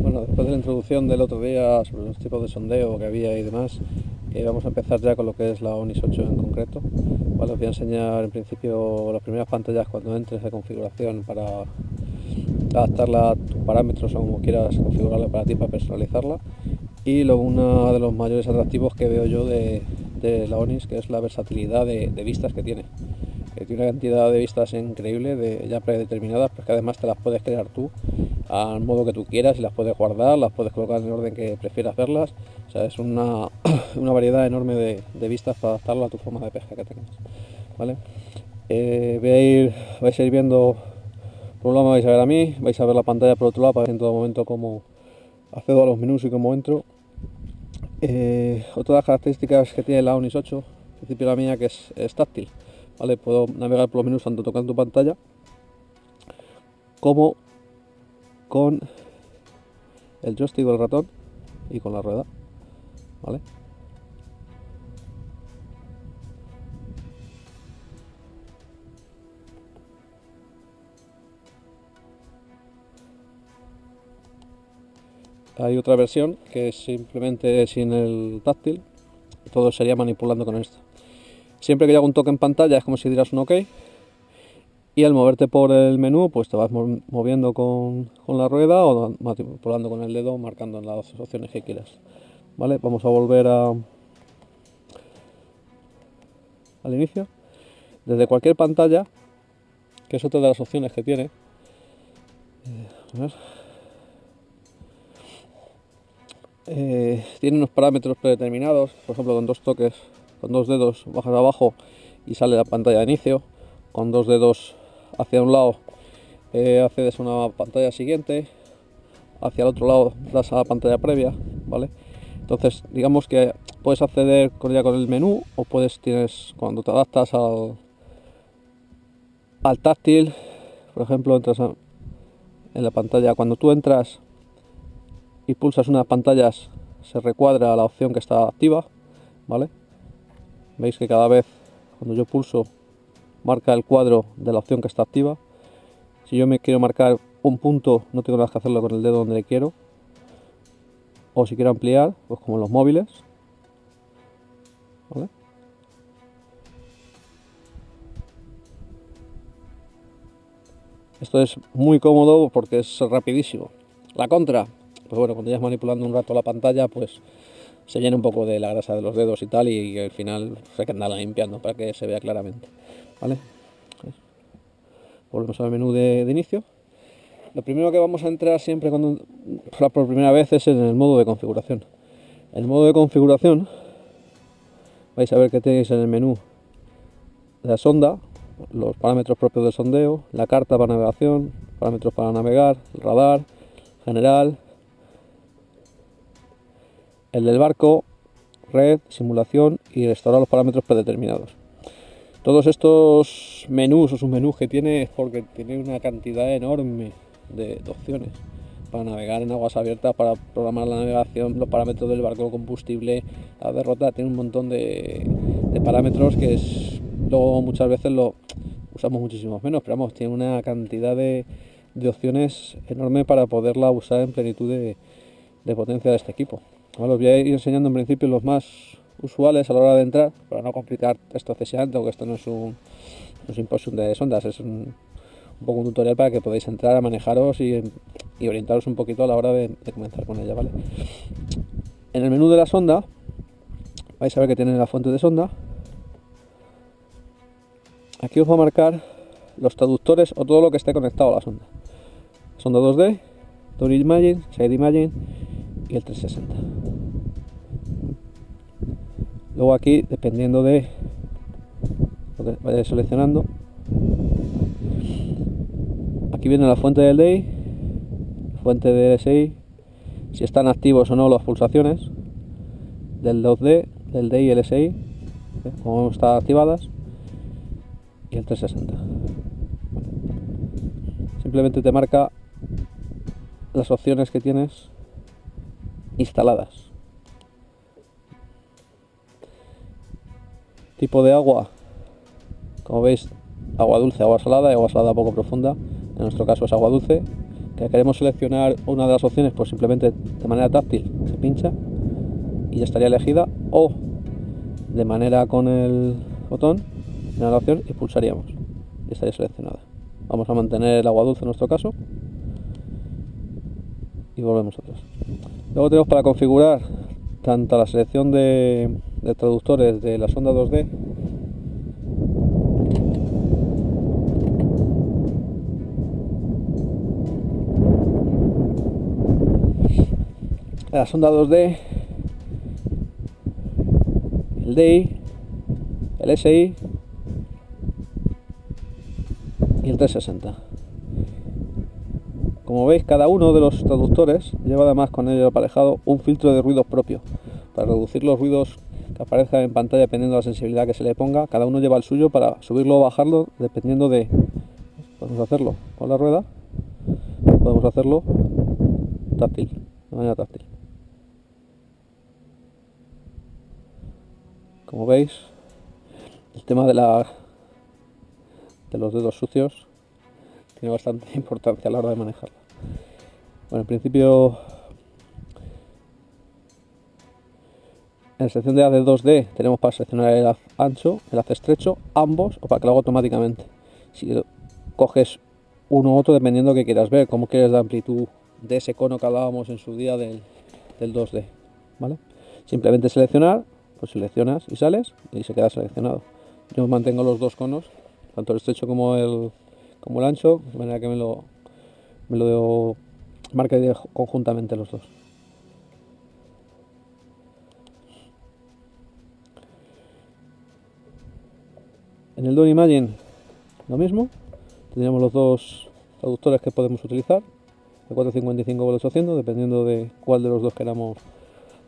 Bueno, después de la introducción del otro día sobre los tipos de sondeo que había y demás, vamos a empezar ya con lo que es la Onix 8 en concreto. Vale, os voy a enseñar en principio las primeras pantallas cuando entres de configuración para adaptarla a tus parámetros o como quieras configurarla para ti, para personalizarla. Y luego uno de los mayores atractivos que veo yo de la Onix, que es la versatilidad de vistas que tiene. Que tiene una cantidad de vistas increíble, ya predeterminadas, pues que además te las puedes crear tú al modo que tú quieras y las puedes guardar, las puedes colocar en el orden que prefieras verlas. O sea, es una, una variedad enorme de vistas para adaptarlo a tu forma de pesca que tengas. ¿Vale? Vais a ir viendo, por un lado me vais a ver a mí, vais a ver la pantalla por otro lado para ver en todo momento cómo accedo a los menús y cómo entro. Otra de las características que tiene la Onix 8, en principio la mía, que es táctil. ¿Vale? Puedo navegar por los menús tanto tocando pantalla como con el joystick o el ratón y con la rueda. ¿Vale? Hay otra versión que es simplemente sin el táctil, todo sería manipulando con esto. Siempre que yo hago un toque en pantalla es como si dieras un OK, y al moverte por el menú pues te vas moviendo con la rueda o manipulando con el dedo, marcando las opciones que quieras. ¿Vale? Vamos a volver al inicio. Desde cualquier pantalla, que es otra de las opciones que tiene, tiene unos parámetros predeterminados. Por ejemplo, con dos toques, con dos dedos bajas abajo y sale la pantalla de inicio. Con dos dedos hacia un lado accedes a una pantalla siguiente, hacia el otro lado das a la pantalla previa, ¿vale? Entonces, digamos que puedes acceder ya con el menú, o cuando te adaptas al táctil, por ejemplo, entras en la pantalla, cuando tú entras y pulsas unas pantallas, se recuadra la opción que está activa, ¿vale? Veis que cada vez cuando yo pulso marca el cuadro de la opción que está activa. Si yo me quiero marcar un punto, no tengo nada que hacerlo con el dedo donde le quiero. O si quiero ampliar, pues como en los móviles, ¿vale? Esto es muy cómodo porque es rapidísimo. La contra, pues bueno, cuando ya es manipulando un rato la pantalla, pues se llena un poco de la grasa de los dedos y tal, y al final hay que andarla limpiando para que se vea claramente, ¿vale? Volvemos al menú de inicio. Lo primero que vamos a entrar siempre cuando por primera vez es en el modo de configuración. En el modo de configuración vais a ver que tenéis en el menú la sonda, los parámetros propios del sondeo, la carta para navegación, parámetros para navegar, el radar, general, el del barco, red, simulación y restaurar los parámetros predeterminados. Todos estos menús o submenús que tiene es porque tiene una cantidad enorme de opciones para navegar en aguas abiertas, para programar la navegación, los parámetros del barco, el combustible, la derrota. Tiene un montón de parámetros que luego muchas veces lo usamos muchísimos menos, pero vamos, tiene una cantidad de opciones enorme para poderla usar en plenitud de potencia de este equipo. Bueno, os voy a ir enseñando en principio los más usuales a la hora de entrar, para no complicar esto excesivamente, porque esto no es un simposio de sondas, es un poco un tutorial para que podáis entrar a manejaros y orientaros un poquito a la hora de comenzar con ella, ¿vale? En el menú de la sonda vais a ver que tiene la fuente de sonda. Aquí os va a marcar los traductores o todo lo que esté conectado a la sonda. Sonda 2D, Down Imaging, Side Imaging y el 360. Luego aquí, dependiendo de lo que vayáis seleccionando, aquí viene la fuente del DEI, fuente del SI, si están activos o no las pulsaciones del 2D, del DEI y el SI, como están activadas, y el 360. Simplemente te marca las opciones que tienes instaladas. Tipo de agua, como veis, agua dulce, agua salada y agua salada poco profunda. En nuestro caso es agua dulce. Que queremos seleccionar una de las opciones, pues simplemente de manera táctil se pincha y ya estaría elegida, o de manera con el botón de la opción y pulsaríamos y estaría seleccionada. Vamos a mantener el agua dulce en nuestro caso y volvemos atrás. Luego tenemos para configurar tanto la selección de traductores de la sonda 2D la sonda 2D, el DI, el SI y el 360. Como veis, cada uno de los traductores lleva además con ello aparejado un filtro de ruidos propio para reducir los ruidos que aparezcan en pantalla dependiendo de la sensibilidad que se le ponga. Cada uno lleva el suyo para subirlo o bajarlo dependiendo de... Podemos hacerlo con la rueda, podemos hacerlo táctil, de manera táctil. Como veis, el tema de los dedos sucios tiene bastante importancia a la hora de manejarlo. Bueno, en principio, en la sección de haz de 2D tenemos para seleccionar el haz ancho, el haz estrecho, ambos, o para que lo haga automáticamente. Si coges uno u otro dependiendo de qué quieras ver, cómo quieres la amplitud de ese cono que hablábamos en su día del 2D, ¿vale? Simplemente seleccionar, pues seleccionas y sales y se queda seleccionado. Yo mantengo los dos conos, tanto el estrecho como el ancho, de manera que me lo marque conjuntamente los dos. En el Dual Imaging lo mismo, tendríamos los dos traductores que podemos utilizar, el 455 o el 800, dependiendo de cuál de los dos queramos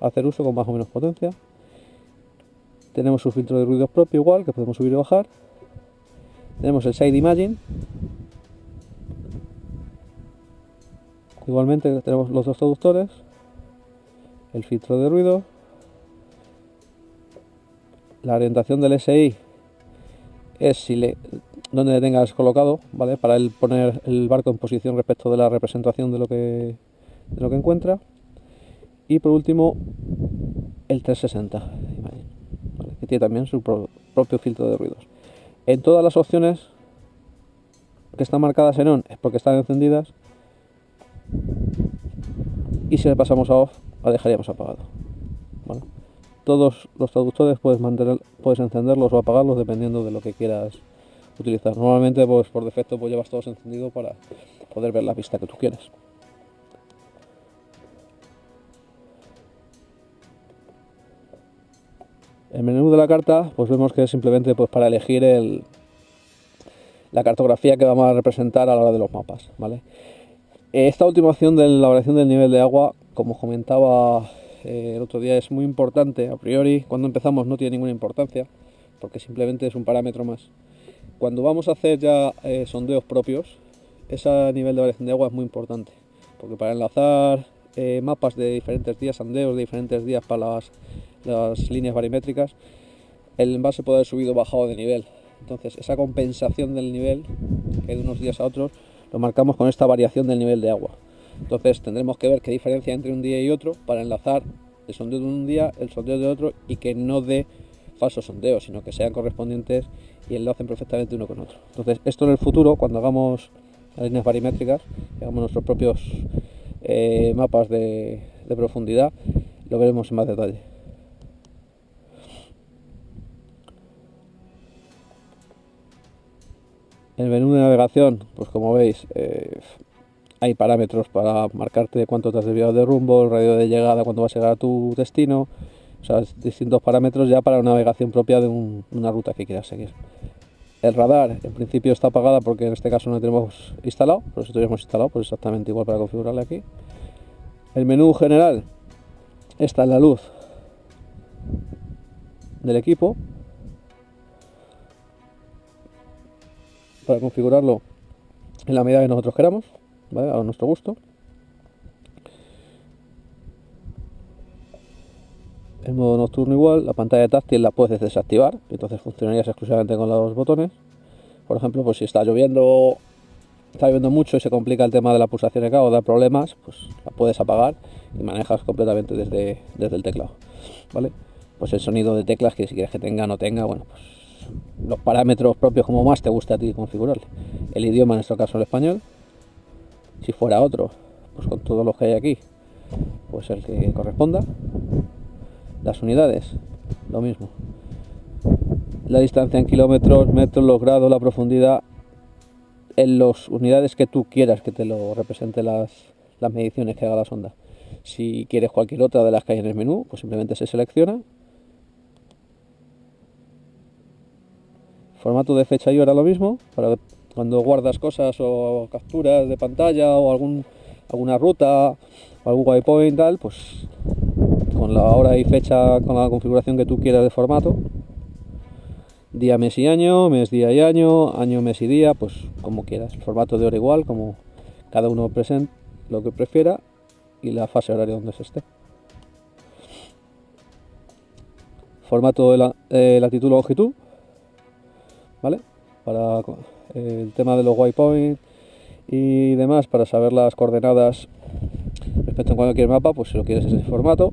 hacer uso con más o menos potencia. Tenemos un filtro de ruidos propio igual, que podemos subir y bajar. Tenemos el Side Imaging. Igualmente tenemos los dos traductores, el filtro de ruido, la orientación del SI es donde le tengas colocado, ¿vale? Para él poner el barco en posición respecto de la representación de lo que encuentra. Y por último, el 360, ¿vale? Que tiene también su propio filtro de ruidos. En todas las opciones que están marcadas en on es porque están encendidas, y si le pasamos a off la dejaríamos apagado, ¿vale? Todos los traductores puedes encenderlos o apagarlos dependiendo de lo que quieras utilizar. Normalmente, pues por defecto, pues llevas todos encendidos para poder ver la vista que tú quieres. El menú de la carta, pues vemos que es simplemente pues para elegir la cartografía que vamos a representar a la hora de los mapas, ¿vale? Esta última opción de la variación del nivel de agua, como comentaba el otro día, es muy importante. A priori, cuando empezamos no tiene ninguna importancia, porque simplemente es un parámetro más. Cuando vamos a hacer ya sondeos propios, ese nivel de variación de agua es muy importante, porque para enlazar mapas de diferentes días, sondeos de diferentes días para las líneas barimétricas, el envase puede haber subido o bajado de nivel. Entonces, esa compensación del nivel, que de unos días a otros, lo marcamos con esta variación del nivel de agua. Entonces tendremos que ver qué diferencia entre un día y otro para enlazar el sondeo de un día, el sondeo de otro, y que no dé falsos sondeos, sino que sean correspondientes y enlacen perfectamente uno con otro. Entonces, esto en el futuro, cuando hagamos las líneas barimétricas, hagamos nuestros propios mapas de profundidad, lo veremos en más detalle. El menú de navegación, pues como veis, hay parámetros para marcarte cuánto te has desviado de rumbo, el radio de llegada, cuándo vas a llegar a tu destino, o sea, distintos parámetros ya para una navegación propia de una ruta que quieras seguir. El radar, en principio, está apagada porque en este caso no lo tenemos instalado, pero si tuviéramos instalado, pues exactamente igual para configurarle aquí. El menú general está en la luz del equipo, para configurarlo en la medida que nosotros queramos, ¿vale? A nuestro gusto. El modo nocturno igual, la pantalla táctil la puedes desactivar, entonces funcionarías exclusivamente con los botones. Por ejemplo, pues si está lloviendo mucho y se complica el tema de la pulsación acá o da problemas, pues la puedes apagar y manejas completamente desde el teclado, ¿vale? Pues el sonido de teclas, que si quieres que tenga o no tenga, bueno, pues los parámetros propios como más te guste a ti configurarle. El idioma, en nuestro caso el español. Si fuera otro, pues con todos los que hay aquí, pues el que corresponda. Las unidades, lo mismo. La distancia en kilómetros, metros, los grados, la profundidad, en las unidades que tú quieras que te lo represente las mediciones que haga la sonda. Si quieres cualquier otra de las que hay en el menú, pues simplemente se selecciona. Formato de fecha y hora, lo mismo, para cuando guardas cosas o capturas de pantalla o alguna ruta o algún waypoint tal, pues con la hora y fecha, con la configuración que tú quieras de formato. Día, mes y año, mes, día y año, mes y día, pues como quieras. El formato de hora igual, como cada uno presente lo que prefiera, y la fase horaria donde se esté. Formato de latitud, longitud, ¿vale? Para el tema de los waypoints y demás, para saber las coordenadas respecto a cualquier mapa, pues si lo quieres ese formato.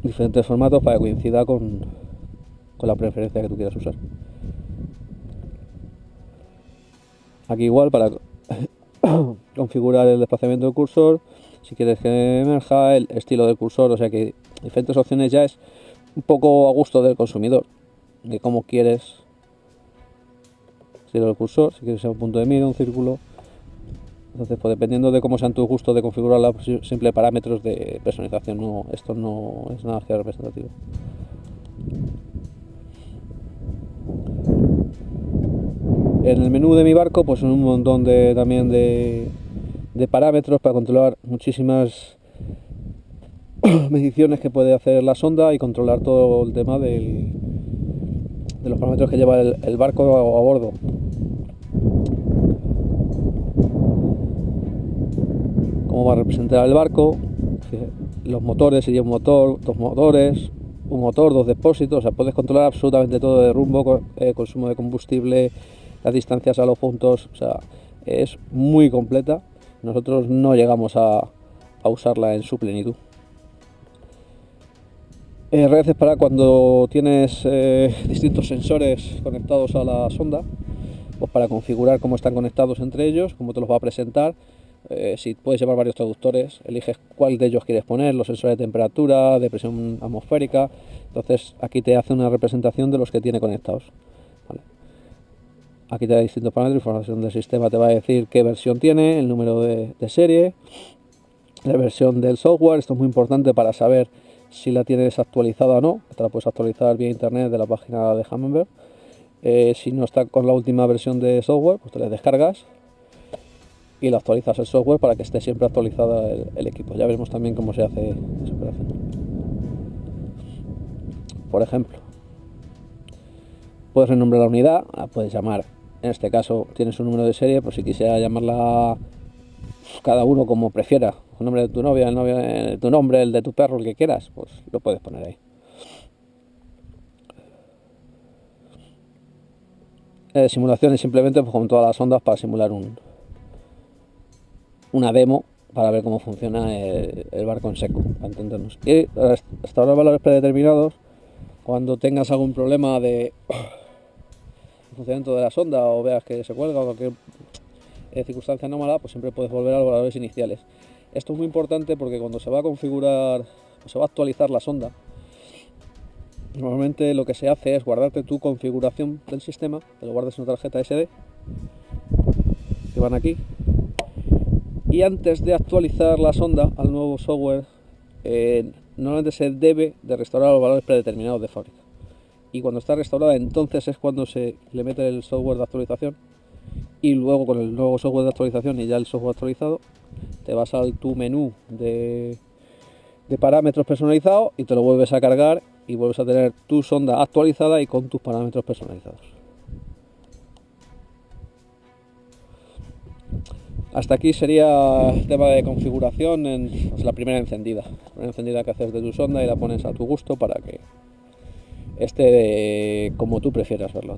Diferentes formatos para que coincida con la preferencia que tú quieras usar. Aquí igual para configurar el desplazamiento del cursor, si quieres que emerja, el estilo del cursor, o sea que diferentes opciones. Ya es un poco a gusto del consumidor, de cómo quieres estilo del cursor, si quieres ser un punto de mira, un círculo. Entonces, pues dependiendo de cómo sean tus gustos de configurar los simples parámetros de personalización, esto no es nada representativo. En el menú de mi barco, pues un montón también de parámetros para controlar muchísimas mediciones que puede hacer la sonda y controlar todo el tema de los parámetros que lleva el barco a bordo. Cómo va a representar el barco, los motores, si lleva un motor, dos motores, un motor, dos depósitos, o sea, puedes controlar absolutamente todo de rumbo, consumo de combustible, las distancias a los puntos, o sea, es muy completa. Nosotros no llegamos a usarla en su plenitud. Redes para cuando tienes distintos sensores conectados a la sonda, pues para configurar cómo están conectados entre ellos, cómo te los va a presentar. Si puedes llevar varios traductores, eliges cuál de ellos quieres poner, los sensores de temperatura, de presión atmosférica. Entonces aquí te hace una representación de los que tiene conectados, ¿vale? Aquí te da distintos parámetros, información del sistema, te va a decir qué versión tiene, el número de serie, la versión del software. Esto es muy importante para saber si la tienes actualizada o no. Te la puedes actualizar vía internet de la página de Humminbird. Si no está con la última versión de software, pues te la descargas y la actualizas el software para que esté siempre actualizada el equipo. Ya veremos también cómo se hace esa operación. Por ejemplo, puedes renombrar la unidad, la puedes llamar, en este caso tienes un número de serie, pues si quisiera llamarla cada uno como prefiera, el nombre de tu novia, tu nombre, el de tu perro, el que quieras, pues lo puedes poner ahí. Simulaciones simplemente, pues como todas las ondas, para simular una demo para ver cómo funciona el barco en seco, para entendernos. Y restaurar valores predeterminados cuando tengas algún problema de funcionamiento de la sonda o veas que se cuelga o cualquier circunstancia anómala, pues siempre puedes volver a los valores iniciales. Esto es muy importante porque cuando se va a configurar o se va a actualizar la sonda, normalmente lo que se hace es guardarte tu configuración del sistema, te lo guardas en una tarjeta SD, que van aquí, y antes de actualizar la sonda al nuevo software, normalmente se debe de restaurar los valores predeterminados de fábrica. Y cuando está restaurada, entonces es cuando se le mete el software de actualización, y luego con el nuevo software de actualización y ya el software actualizado, te vas al tu menú de parámetros personalizados y te lo vuelves a cargar y vuelves a tener tu sonda actualizada y con tus parámetros personalizados. Hasta aquí sería el tema de configuración en la primera encendida. La primera encendida que haces de tu sonda y la pones a tu gusto para que esté como tú prefieras verlo.